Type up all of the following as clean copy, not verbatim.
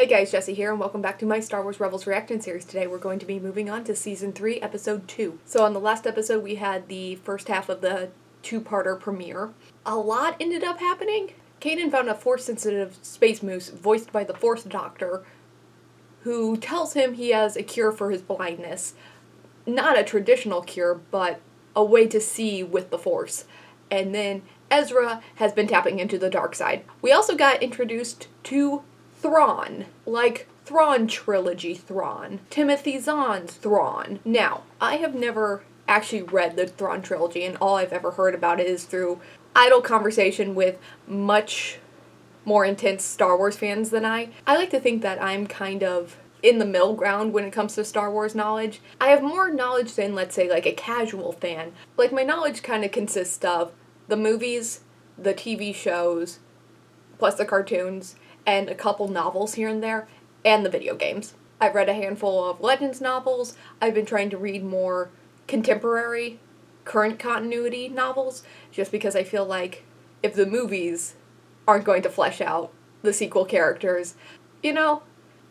Hey guys, Jesse here, and welcome back to my Star Wars Rebels Reaction series. Today we're going to be moving on to Season 3, Episode 2. So on the last episode we had the first half of the two-parter premiere. A lot ended up happening. Kanan found a Force-sensitive space moose voiced by the Force Doctor, who tells him he has a cure for his blindness. Not a traditional cure, but a way to see with the Force. And then Ezra has been tapping into the dark side. We also got introduced to Thrawn, like Thrawn trilogy Thrawn, Timothy Zahn's Thrawn. Now, I have never actually read the Thrawn trilogy, and all I've ever heard about it is through idle conversation with much more intense Star Wars fans than I. I like to think that I'm kind of in the middle ground when it comes to Star Wars knowledge. I have more knowledge than, let's say, like a casual fan. Like, my knowledge kind of consists of the movies, the TV shows, plus the cartoons, and a couple novels here and there, and the video games. I've read a handful of Legends novels. I've been trying to read more contemporary, current continuity novels, just because I feel like if the movies aren't going to flesh out the sequel characters, you know,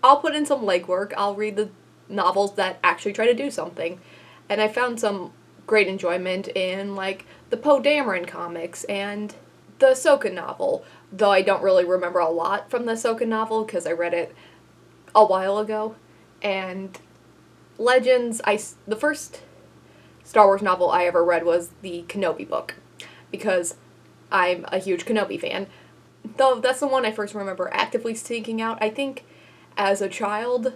I'll put in some legwork. I'll read the novels that actually try to do something. And I found some great enjoyment in, like, the Poe Dameron comics and the Ahsoka novel, though I don't really remember a lot from the Ahsoka novel because I read it a while ago. And Legends, the first Star Wars novel I ever read was the Kenobi book, because I'm a huge Kenobi fan. Though that's the one I first remember actively seeking out. I think as a child,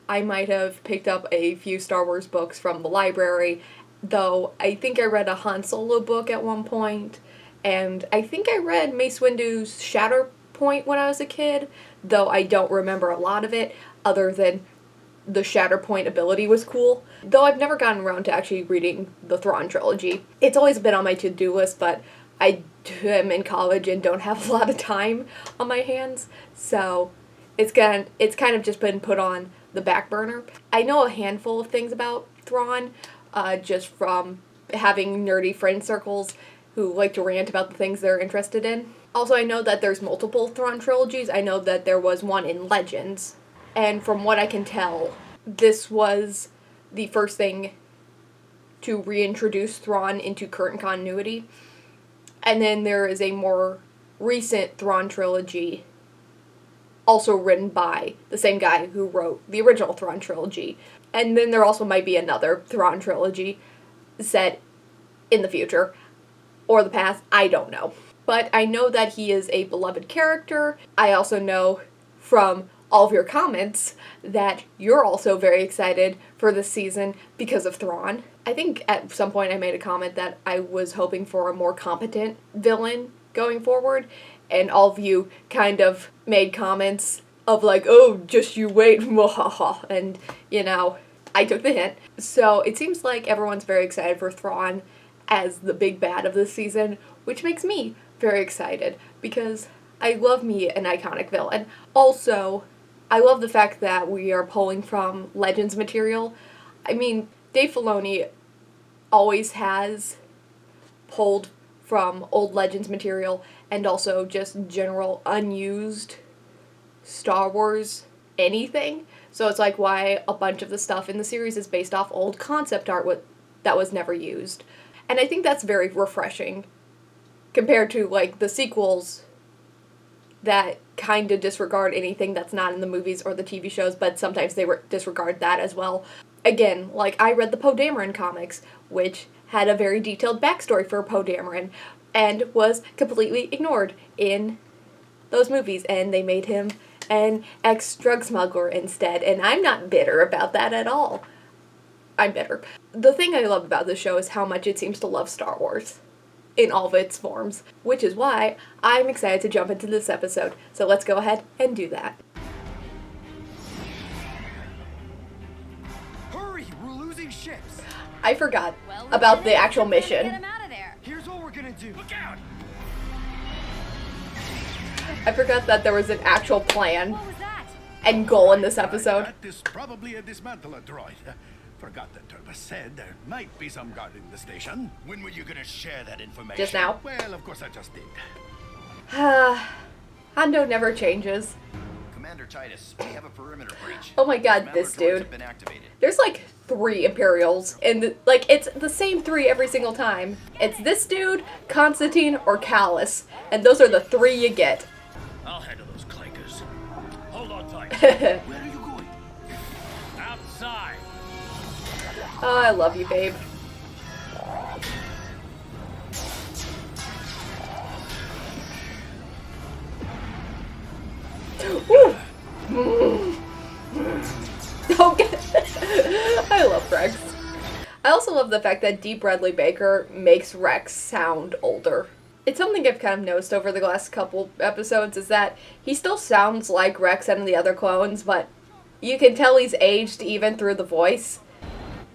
I might have picked up a few Star Wars books from the library, though I think I read a Han Solo book at one point. And I think I read Mace Windu's Shatterpoint when I was a kid, though I don't remember a lot of it, other than the Shatterpoint ability was cool. Though I've never gotten around to actually reading the Thrawn trilogy. It's always been on my to-do list, but I am in college and don't have a lot of time on my hands, so it's kind of just been put on the back burner. I know a handful of things about Thrawn, just from having nerdy friend circles who like to rant about the things they're interested in. Also, I know that there's multiple Thrawn trilogies. I know that there was one in Legends. And from what I can tell, this was the first thing to reintroduce Thrawn into current continuity. And then there is a more recent Thrawn trilogy, also written by the same guy who wrote the original Thrawn trilogy. And then there also might be another Thrawn trilogy set in the future. Or the past, I don't know. But I know that he is a beloved character. I also know from all of your comments that you're also very excited for this season because of Thrawn. I think at some point I made a comment that I was hoping for a more competent villain going forward, and all of you kind of made comments of like, oh, just you wait, and, you know, I took the hint. So it seems like everyone's very excited for Thrawn as the big bad of this season, which makes me very excited because I love me an iconic villain. Also, I love the fact that we are pulling from Legends material. I mean, Dave Filoni always has pulled from old Legends material and also just general unused Star Wars anything. So it's like why a bunch of the stuff in the series is based off old concept art that was never used. And I think that's very refreshing compared to, like, the sequels that kind of disregard anything that's not in the movies or the TV shows, but sometimes they disregard that as well. Again, like, I read the Poe Dameron comics, which had a very detailed backstory for Poe Dameron, and was completely ignored in those movies, and they made him an ex-drug smuggler instead, and I'm not bitter about that at all. I'm bitter. The thing I love about this show is how much it seems to love Star Wars in all of its forms, which is why I'm excited to jump into this episode. So let's go ahead and do that. Hurry, we're losing ships. I forgot about the actual mission. Get him out of there. Here's what we're gonna do. Look out! I forgot that there was an actual plan What was that? and goal in this episode. That is probably a dismantler droid. Forgot that Turbis said there might be some guarding the station. When were you gonna share that information? Just now. Well, of course I just did. Hondo never changes. Commander Titus, we have a perimeter breach. Oh my god, Smaller this droids dude. have been activated. There's like 3 Imperials, and like it's the same 3 every single time. It's this dude, Constantine, or Callus, and those are the 3 you get. I'll handle those clankers. Hold on tight. Where are you going? Outside. Oh, I love you, babe. Ooh. Okay. I love Rex. I also love the fact that D. Bradley Baker makes Rex sound older. It's something I've kind of noticed over the last couple episodes is that he still sounds like Rex and the other clones, but you can tell he's aged even through the voice.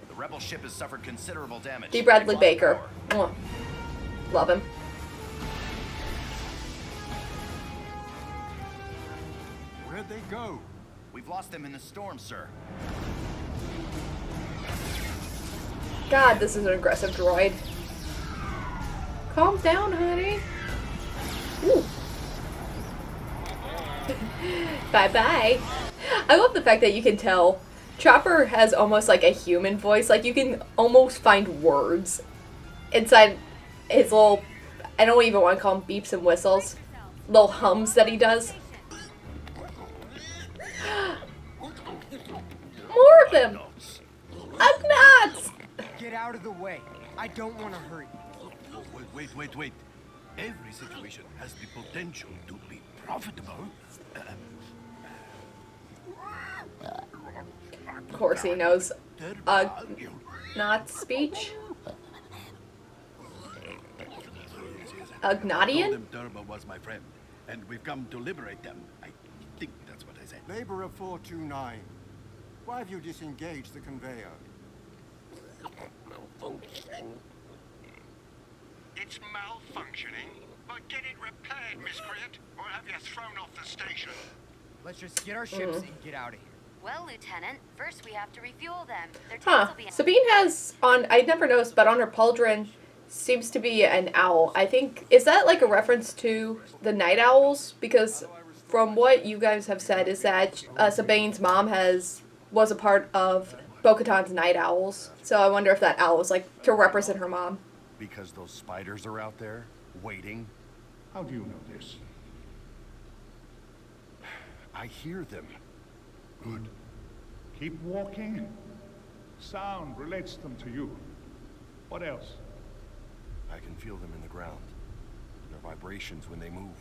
The rebel ship has suffered considerable damage. D. Bradley They've lost Baker. power. Mwah. Love him. Where'd they go? We've lost them in the storm, sir. God, this is an aggressive droid. Calm down, honey. Ooh. Bye-bye. I love the fact that you can tell Chopper has almost like a human voice. Like, you can almost find words inside his little, I don't even want to call them beeps and whistles, little hums that he does. More of them! Ugnaughts! Get out of the way. I don't want to hurt you. Oh, wait. Every situation has the potential to be profitable. Of course he knows not speech. Told Ugnaughtian? them Turbo was my friend, and we've come to liberate them. I think that's what I said. Laborer 429. Why have you disengaged the conveyor? It's malfunctioning, but get it repaired, miscreant, or have you thrown off the station. Let's just get our ships and get out of here. Well, Lieutenant, first we have to refuel them. Their tanks Huh. will be Sabine has on, I never noticed, but on her pauldron seems to be an owl. I think, is that like a reference to the night owls? Because from what you guys have said is that Sabine's mom was a part of Bo-Katan's night owls. So I wonder if that owl was like to represent her mom. Because those spiders are out there, waiting. How do you know this? I hear them. Good. Keep walking. Sound relates them to you. What else? I can feel them in the ground. Their vibrations when they move.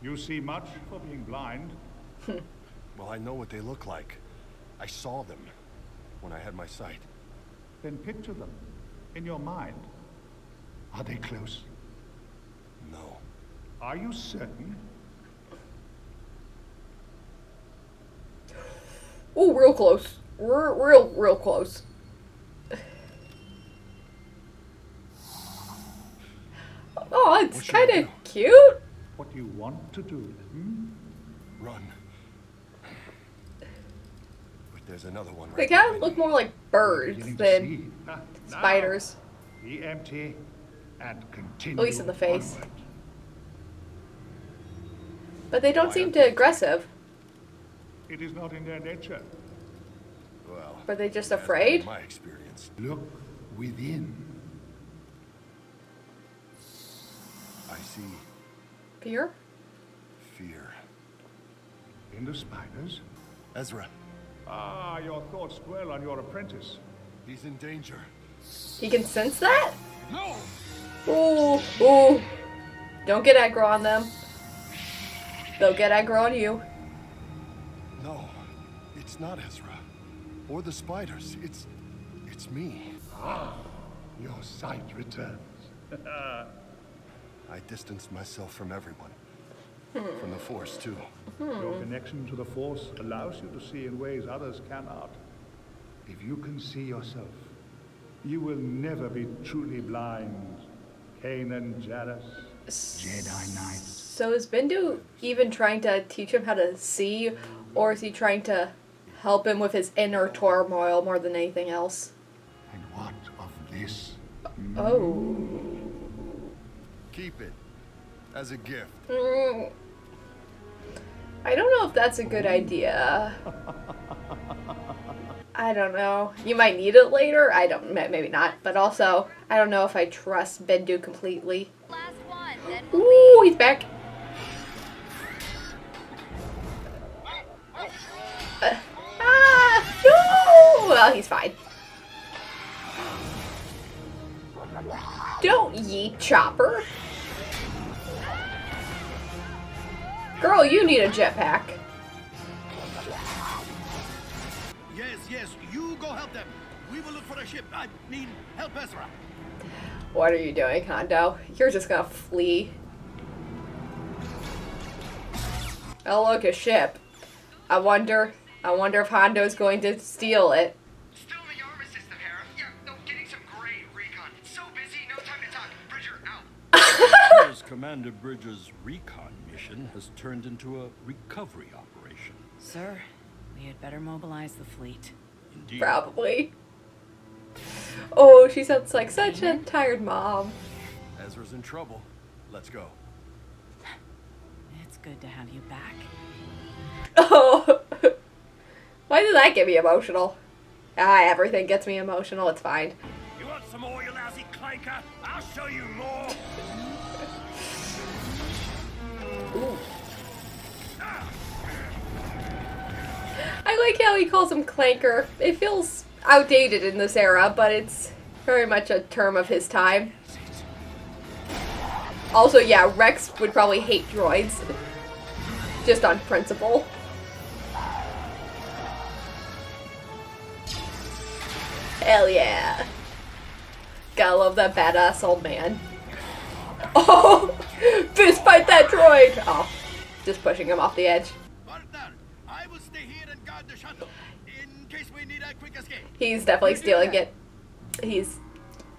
You see much for being blind? Well, I know what they look like. I saw them when I had my sight. Then picture them in your mind. Are they close? No. Are you certain? Ooh, real close. Real close. Oh, it's What should I kind of do? cute. What do you want to do? Run. But there's another one They right kind behind of look me. more like birds Beginning to than see. Now, spiders. Be empty and continue. At least in the face. onward. But they don't Why seem aren't too they- aggressive. It is not in their nature. Well, Are they just that's been afraid? my experience. Look within. I see Fear? fear. In the spiders. Ezra, Ah, your thoughts dwell on your apprentice. he's in danger. He can sense that? No! Ooh. Don't get aggro on them. They'll get aggro on you. No, it's not Ezra. Or the spiders. It's me. Your sight returns. I distanced myself from everyone. From the Force, too. Your connection to the Force allows you to see in ways others cannot. If you can see yourself, you will never be truly blind. Kanan Jarrus, Jedi Knight. So is Bendu even trying to teach him how to see, or is he trying to help him with his inner turmoil more than anything else? And what of this? Oh. Keep it. As a gift. I don't know if that's a good idea. I don't know. You might need it later. Maybe not. But also, I don't know if I trust Bendu completely. Last one, then Ooh, he's back. No! Well, he's fine. Don't yeet, Chopper. Girl, you need a jetpack. Yes, you go help them. We will look for a ship. I mean, help Ezra. What are you doing, Hondo? You're just gonna flee. Oh, look, a ship. I wonder if Hondo's going to steal it. Still in the armor system, Hera. Yeah, no, getting some great recon. So busy, no time to talk. Bridger, out. Imperials Commander Bridger's recon mission has turned into a recovery operation. Sir, we had better mobilize the fleet. Indeed. Probably. Oh, she sounds like such a tired mom. Ezra's in trouble. Let's go. It's good to have you back. Oh. Why did that get me emotional? Everything gets me emotional. It's fine. You want some more, you lousy clanker? I'll show you more. Ooh. I like how he calls him clanker. It feels outdated in this era, but it's very much a term of his time. Also, yeah, Rex would probably hate droids. Just on principle. Hell yeah. Gotta love that badass old man. Oh! Fist fight that droid! Oh, just pushing him off the edge. Partner, I will stay here and guard the shuttle in case we need a quick escape. He's definitely stealing it. He's...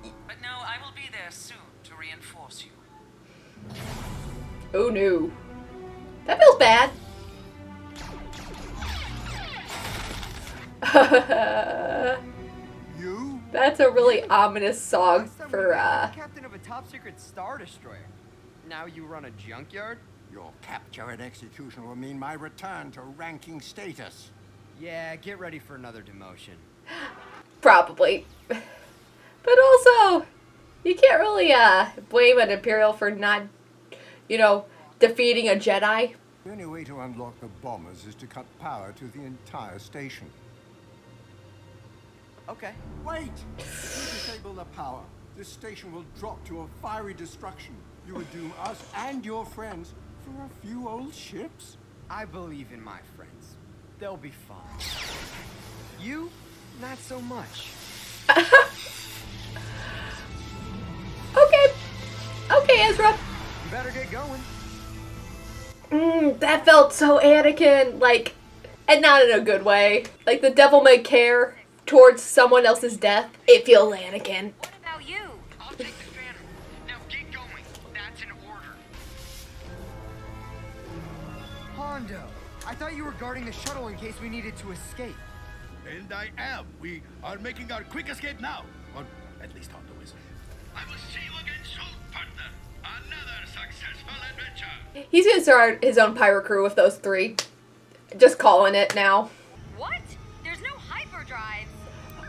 But no, I will be there soon to reinforce you. Oh no. That feels bad. You? That's a really ominous song for, Captain of a top secret Star Destroyer. Now you run a junkyard? Your capture and execution will mean my return to ranking status. Yeah, get ready for another demotion. probably. But also, you can't really, blame an Imperial for not, you know, defeating a Jedi. The only way to unlock the bombers is to cut power to the entire station. Okay. Wait! If you disable the power, this station will drop to a fiery destruction. You would doom us and your friends for a few old ships? I believe in my friends. They'll be fine. You, not so much. Okay. Okay, Ezra. You better get going. That felt so Anakin, like, and not in a good way. Like, the devil may care towards someone else's death. It feels Anakin. What about you? I'll take the Phantom. Now get going. That's an order. Hondo, I thought you were guarding the shuttle in case we needed to escape. And I am. We are making our quick escape now. Or at least Hondo is. I will see you again soon, partner. Another successful adventure. He's gonna start his own pirate crew with those three. Just calling it now. What? There's no hyperdrive.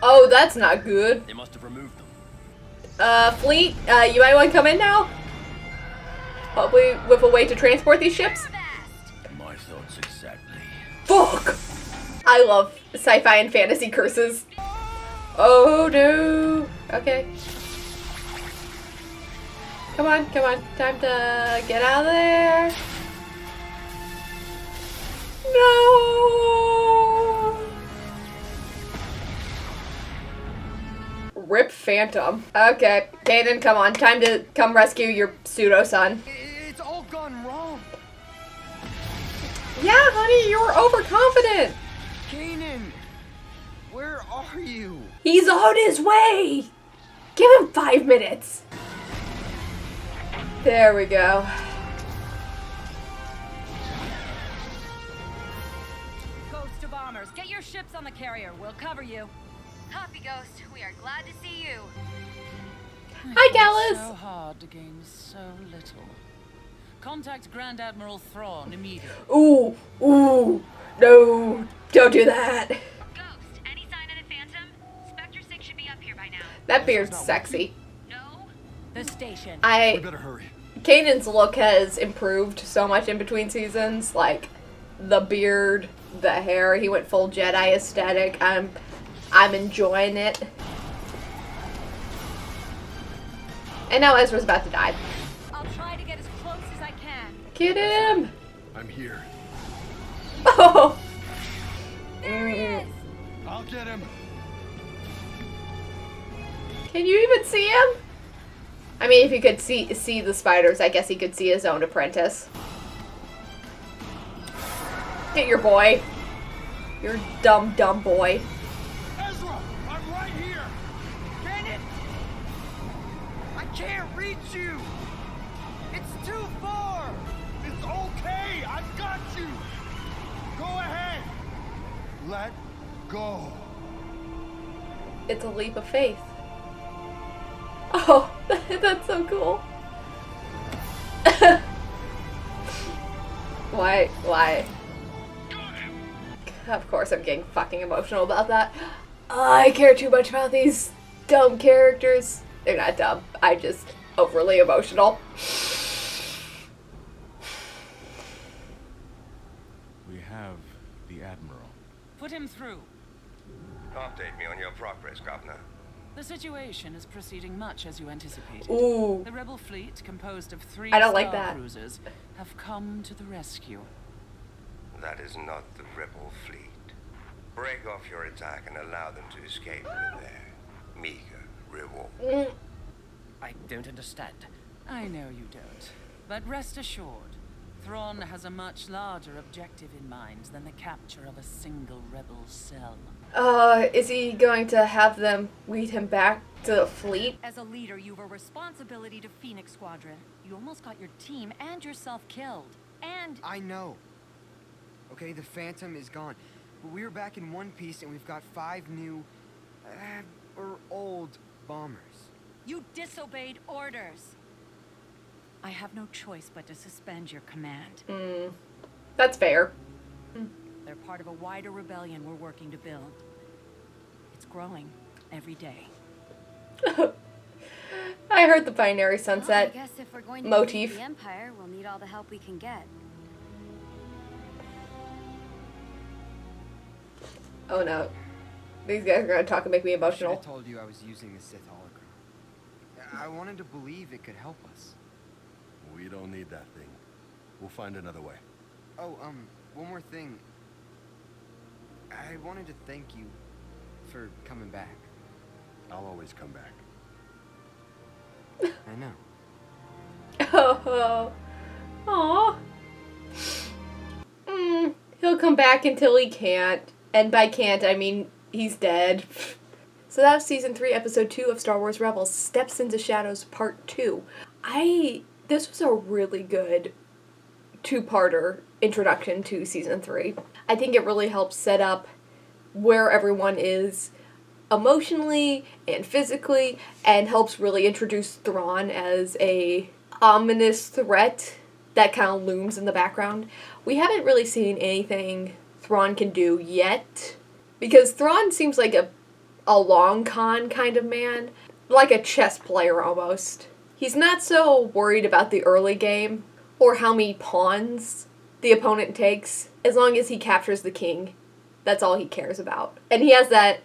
Oh, that's not good. They must have removed them. Fleet, you might want to come in now? Probably with a way to transport these ships? My thoughts exactly. Fuck! I love sci-fi and fantasy curses. Oh no! Okay. Come on, come on. Time to get out of there. No! Rip Phantom. Okay, Kanan, come on. Time to come rescue your pseudo-son. It's all gone wrong. Yeah, honey, you're overconfident. Kanan, where are you? He's on his way. Give him 5 minutes. There we go. Ghost to bombers, get your ships on the carrier. We'll cover you. Copy, Ghost. We are glad to see you. Hi, Gallus. So hard to gain so little. Contact Grand Admiral Thrawn immediately. Ooh, no, don't do that. Ghost, any sign of the Phantom? Spectre 6 should be up here by now. That beard's sexy. No? The station. We better hurry. Kanan's look has improved so much in between seasons. Like, the beard, the hair, he went full Jedi aesthetic. I'm enjoying it. And now Ezra's about to die. I'll try to get as close as I can. Get him! I'm here. Oh! There he is! I'll get him. Can you even see him? I mean, if he could see the spiders, I guess he could see his own apprentice. Get your boy. Your dumb boy. Ezra, I'm right here. Kanan! I can't reach you! It's too far! It's okay. I've got you. Go ahead. Let go. It's a leap of faith. Oh, that's so cool. Why? Of course I'm getting fucking emotional about that. I care too much about these dumb characters. They're not dumb. I'm just overly emotional. We have the Admiral. Put him through. Update me on your progress, Governor. The situation is proceeding much as you anticipated. Ooh. The rebel fleet, composed of 3 I don't like star that. cruisers, have come to the rescue. That is not the rebel fleet. Break off your attack and allow them to escape with their meager reward. I don't understand. I know you don't. But rest assured, Thrawn has a much larger objective in mind than the capture of a single rebel cell. Is he going to have them lead him back to the fleet? As a leader, you have a responsibility to Phoenix Squadron. You almost got your team and yourself killed. And I know. Okay, the Phantom is gone. But we were back in one piece and we've got 5 new... or old bombers. you disobeyed orders. I have no choice but to suspend your command. That's fair. They're part of a wider rebellion we're working to build. It's growing every day. I heard the binary Well, I sunset. guess if we're going to motif. defeat the Empire, we'll need all the help we can get. Oh no. These guys are gonna talk and make me I emotional. told you I was using the Sith hologram. I wanted to believe it could help us. We don't need that thing. We'll find another way. Oh, one more thing. I wanted to thank you for coming back. I'll always come back. I know. Oh. Aw. He'll come back until he can't. And by can't, I mean he's dead. So that was Season 3, Episode 2 of Star Wars Rebels, Steps into Shadows Part 2. This was a really good two-parter introduction to Season 3. I think it really helps set up where everyone is emotionally and physically, and helps really introduce Thrawn as a ominous threat that kind of looms in the background. We haven't really seen anything Thrawn can do yet, because Thrawn seems like a long con kind of man, like a chess player almost. He's not so worried about the early game or how many pawns the opponent takes, as long as he captures the king. That's all he cares about. And he has that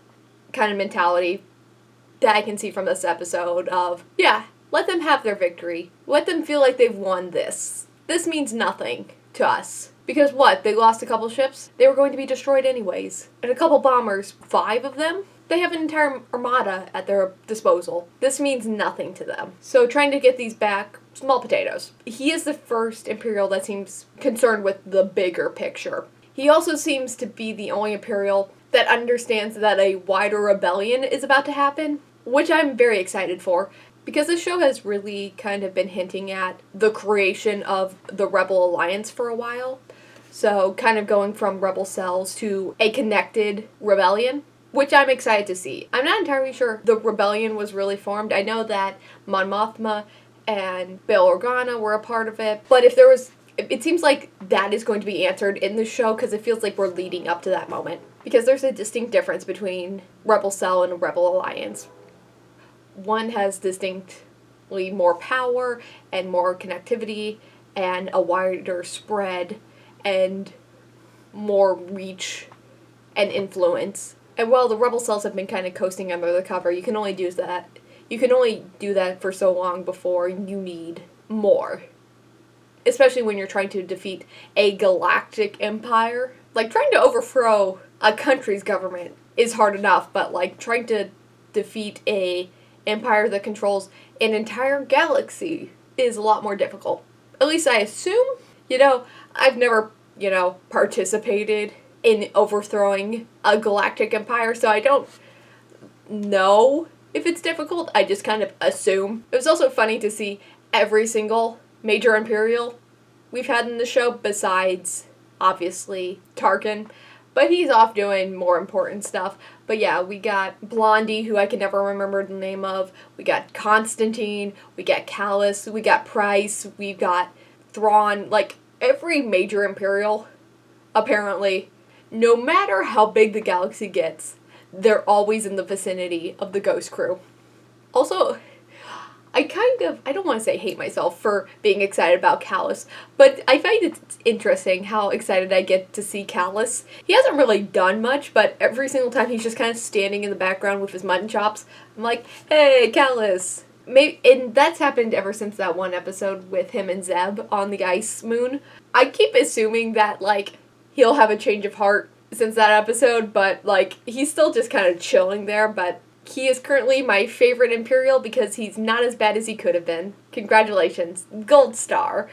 kind of mentality that I can see from this episode of, yeah, let them have their victory. Let them feel like they've won this. This means nothing to us. Because what? They lost a couple ships? They were going to be destroyed anyways. And a couple bombers, 5 of them? They have an entire armada at their disposal. This means nothing to them. So trying to get these back, small potatoes. He is the first Imperial that seems concerned with the bigger picture. He also seems to be the only Imperial that understands that a wider rebellion is about to happen, which I'm very excited for, because this show has really kind of been hinting at the creation of the Rebel Alliance for a while. So kind of going from rebel cells to a connected rebellion, which I'm excited to see. I'm not entirely sure the rebellion was really formed. I know that Mon Mothma and Bail Organa were a part of it. But if there was, it seems like that is going to be answered in the show because it feels like we're leading up to that moment. Because there's a distinct difference between Rebel Cell and Rebel Alliance. One has distinctly more power and more connectivity and a wider spread and more reach and influence. And while the Rebel Cells have been kind of coasting under the cover, you can only do that. You can only do that for so long before you need more. Especially when you're trying to defeat a galactic empire. Like, trying to overthrow a country's government is hard enough, but, like, trying to defeat a empire that controls an entire galaxy is a lot more difficult. At least I assume. You know, I've never, participated in overthrowing a galactic empire, so I don't know if it's difficult. I just kind of assume. It was also funny to see every single major Imperial we've had in the show, besides, obviously, Tarkin. But he's off doing more important stuff. But yeah, we got Blondie, who I can never remember the name of. We got Constantine. We got Callus. We got Price. We got Thrawn. Like, every major Imperial, apparently, no matter how big the galaxy gets, they're always in the vicinity of the Ghost Crew. Also, I don't want to say hate myself for being excited about Callus, but I find it interesting how excited I get to see Callus. He hasn't really done much, but every single time he's just kind of standing in the background with his mutton chops. I'm like, hey, Callus. And that's happened ever since that one episode with him and Zeb on the Ice Moon. I keep assuming that, like, he'll have a change of heart since that episode, but, like, he's still just kind of chilling there, but he is currently my favorite Imperial because he's not as bad as he could have been. Congratulations. Gold star.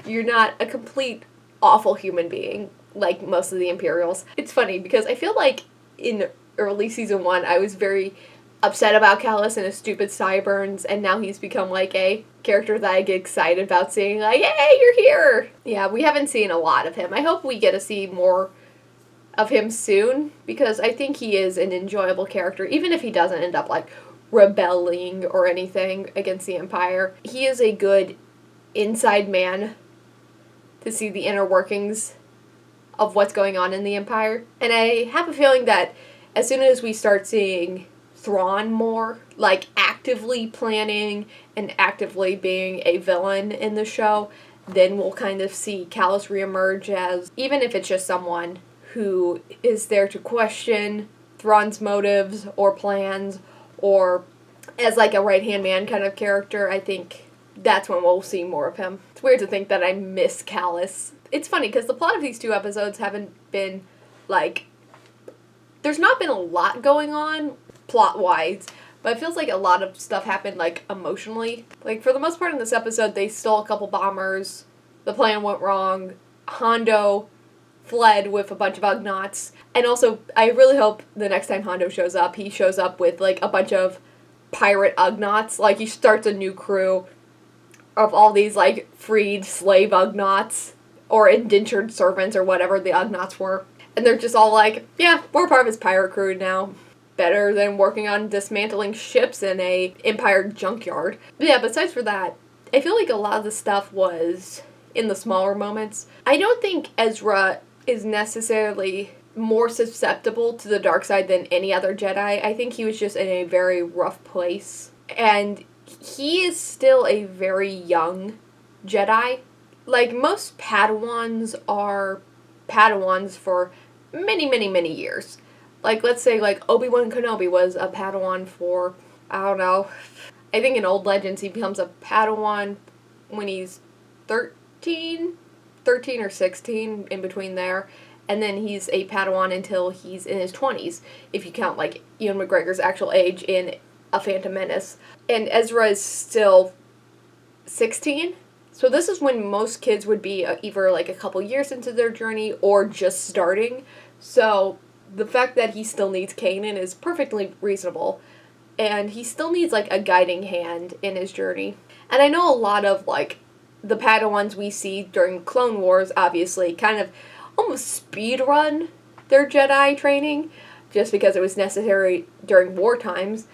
You're not a complete awful human being like most of the Imperials. It's funny because I feel like in early season 1 I was very upset about Callus and his stupid sideburns, and now he's become like a character that I get excited about seeing, like, hey, you're here! Yeah, we haven't seen a lot of him. I hope we get to see more of him soon, because I think he is an enjoyable character, even if he doesn't end up, like, rebelling or anything against the Empire. He is a good inside man to see the inner workings of what's going on in the Empire. And I have a feeling that as soon as we start seeing Thrawn more, like, actively planning and actively being a villain in the show, then we'll kind of see Callus reemerge as, even if it's just someone who is there to question Thrawn's motives or plans, or as, like, a right-hand man kind of character. I think that's when we'll see more of him. It's weird to think that I miss Callus. It's funny, because the plot of these 2 episodes haven't been, like, there's not been a lot going on plot-wise, but it feels like a lot of stuff happened, like, emotionally. Like, for the most part in this episode, they stole a couple bombers, the plan went wrong, Hondo fled with a bunch of Ugnaughts, and also, I really hope the next time Hondo shows up, he shows up with, like, a bunch of pirate Ugnaughts. Like, he starts a new crew of all these, like, freed slave Ugnaughts, or indentured servants, or whatever the Ugnaughts were. And they're just all like, yeah, we're part of his pirate crew now. Better than working on dismantling ships in a Empire junkyard. But yeah, besides for that, I feel like a lot of the stuff was in the smaller moments. I don't think Ezra is necessarily more susceptible to the dark side than any other Jedi. I think he was just in a very rough place. And he is still a very young Jedi. Like, most Padawans are Padawans for many, many, many years. Like, let's say, like, Obi-Wan Kenobi was a Padawan for, I don't know, I think in Old Legends he becomes a Padawan when he's 13 or 16, in between there, and then he's a Padawan until he's in his 20s, if you count, like, Ewan McGregor's actual age in A Phantom Menace. And Ezra is still 16, so this is when most kids would be either, like, a couple years into their journey or just starting, so the fact that he still needs Kanan is perfectly reasonable, and he still needs, like, a guiding hand in his journey. And I know a lot of, like, the Padawans we see during Clone Wars, obviously, kind of almost speed run their Jedi training, just because it was necessary during war times.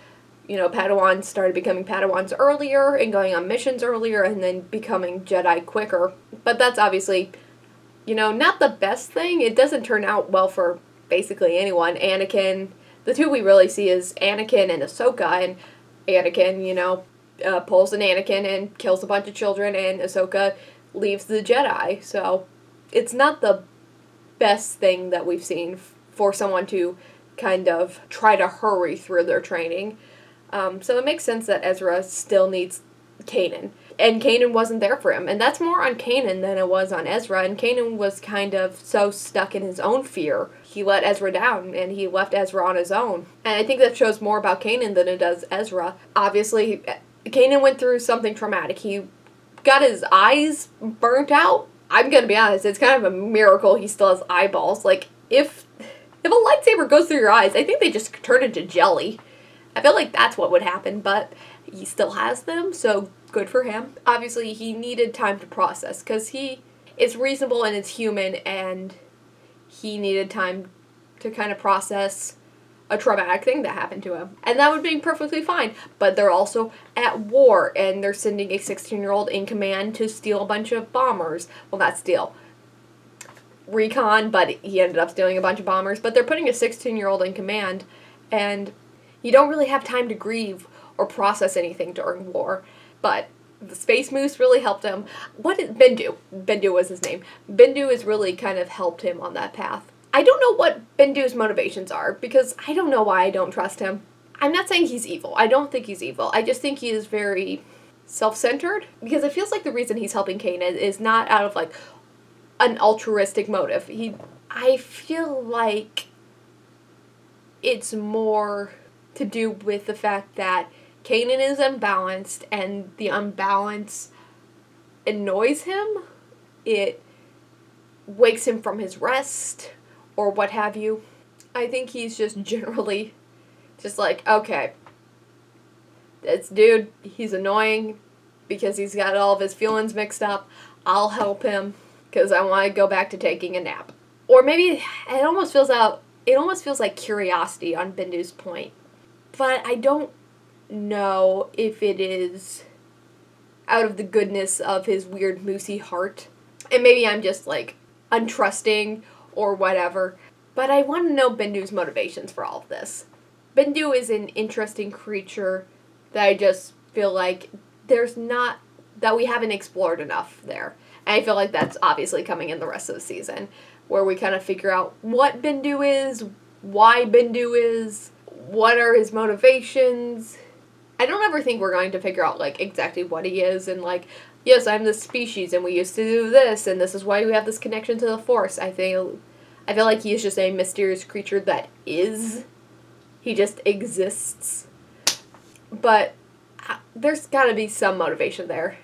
Padawans started becoming Padawans earlier and going on missions earlier and then becoming Jedi quicker. But that's obviously, not the best thing. It doesn't turn out well for basically anyone. Anakin, the two we really see is Anakin and Ahsoka, and Anakin, pulls an Anakin and kills a bunch of children, and Ahsoka leaves the Jedi. So it's not the best thing that we've seen for someone to kind of try to hurry through their training. So it makes sense that Ezra still needs Kanan. And Kanan wasn't there for him. And that's more on Kanan than it was on Ezra. And Kanan was kind of so stuck in his own fear. He let Ezra down, and he left Ezra on his own. And I think that shows more about Kanan than it does Ezra. Obviously, Kanan went through something traumatic. He got his eyes burnt out. I'm gonna be honest, it's kind of a miracle he still has eyeballs. Like, if a lightsaber goes through your eyes, I think they just turn into jelly. I feel like that's what would happen, but he still has them, so good for him. Obviously, he needed time to process, because it's reasonable and it's human, and he needed time to kind of process a traumatic thing that happened to him. And that would be perfectly fine. But they're also at war, and they're sending a 16-year-old in command to steal a bunch of bombers. Well, not steal. Recon, but he ended up stealing a bunch of bombers. But they're putting a 16-year-old in command, and you don't really have time to grieve or process anything during war. But the Space Moose really helped him. What is Bendu? Bendu was his name. Bendu has really kind of helped him on that path. I don't know what Bendu's motivations are, because I don't know why I don't trust him. I'm not saying he's evil. I don't think he's evil. I just think he is very self-centered, because it feels like the reason he's helping Kanan is not out of, like, an altruistic motive. I feel like it's more to do with the fact that Kanan is unbalanced, and the unbalance annoys him. It wakes him from his rest, or what have you. I think he's just generally just like, okay, this dude, he's annoying because he's got all of his feelings mixed up. I'll help him because I want to go back to taking a nap. Or maybe it almost feels like curiosity on Bendu's point. But I don't know if it is out of the goodness of his weird moosey heart. And maybe I'm just like untrusting or whatever. But I want to know Bendu's motivations for all of this. Bendu is an interesting creature that I just feel like that we haven't explored enough there. And I feel like that's obviously coming in the rest of the season, where we kind of figure out what Bendu is, why Bendu is, what are his motivations. I don't ever think we're going to figure out, like, exactly what he is, and, like, yes, I'm this species, and we used to do this, and this is why we have this connection to the Force. I feel like he is just a mysterious creature that is. He just exists. But there's gotta be some motivation there,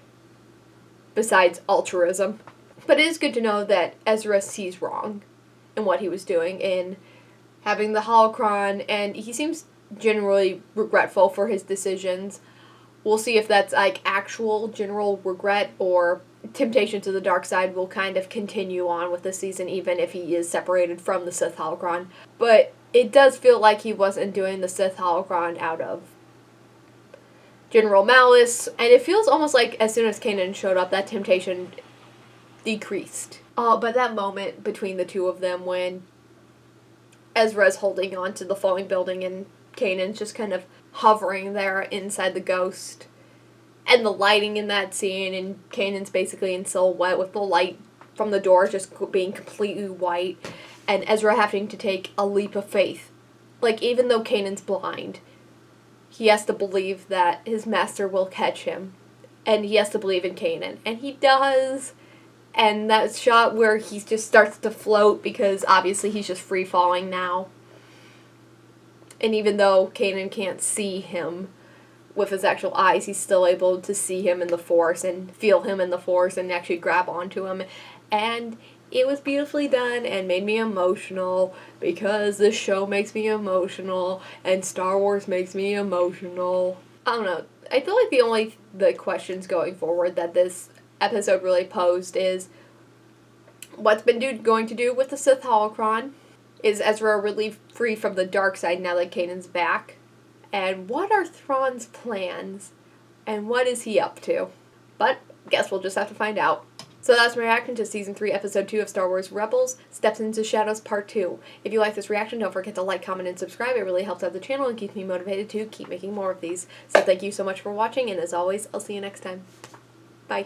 besides altruism. But it is good to know that Ezra sees wrong in what he was doing in having the holocron, and he seems generally regretful for his decisions. We'll see if that's like actual general regret, or temptation to the dark side will kind of continue on with the season even if he is separated from the Sith holocron. But it does feel like he wasn't doing the Sith holocron out of general malice, and it feels almost like as soon as Kanan showed up, that temptation decreased. But that moment between the two of them when Ezra's holding on to the falling building and Kanan's just kind of hovering there inside the ghost, and the lighting in that scene, and Kanan's basically in silhouette with the light from the door just being completely white, and Ezra having to take a leap of faith. Like, even though Kanan's blind, he has to believe that his master will catch him, and he has to believe in Kanan, and he does. And that shot where he just starts to float, because obviously he's just free falling now. And even though Kanan can't see him with his actual eyes, he's still able to see him in the Force and feel him in the Force and actually grab onto him. And it was beautifully done and made me emotional, because the show makes me emotional and Star Wars makes me emotional. I don't know. I feel like the questions going forward that this episode really posed is, what's Bendu going to do with the Sith holocron? Is Ezra really free from the dark side now that Kanan's back? And what are Thrawn's plans? And what is he up to? But guess we'll just have to find out. So that's my reaction to Season 3, Episode 2 of Star Wars Rebels, Steps into Shadows Part 2. If you like this reaction, don't forget to like, comment, and subscribe. It really helps out the channel and keeps me motivated to keep making more of these. So thank you so much for watching, and as always, I'll see you next time. Bye.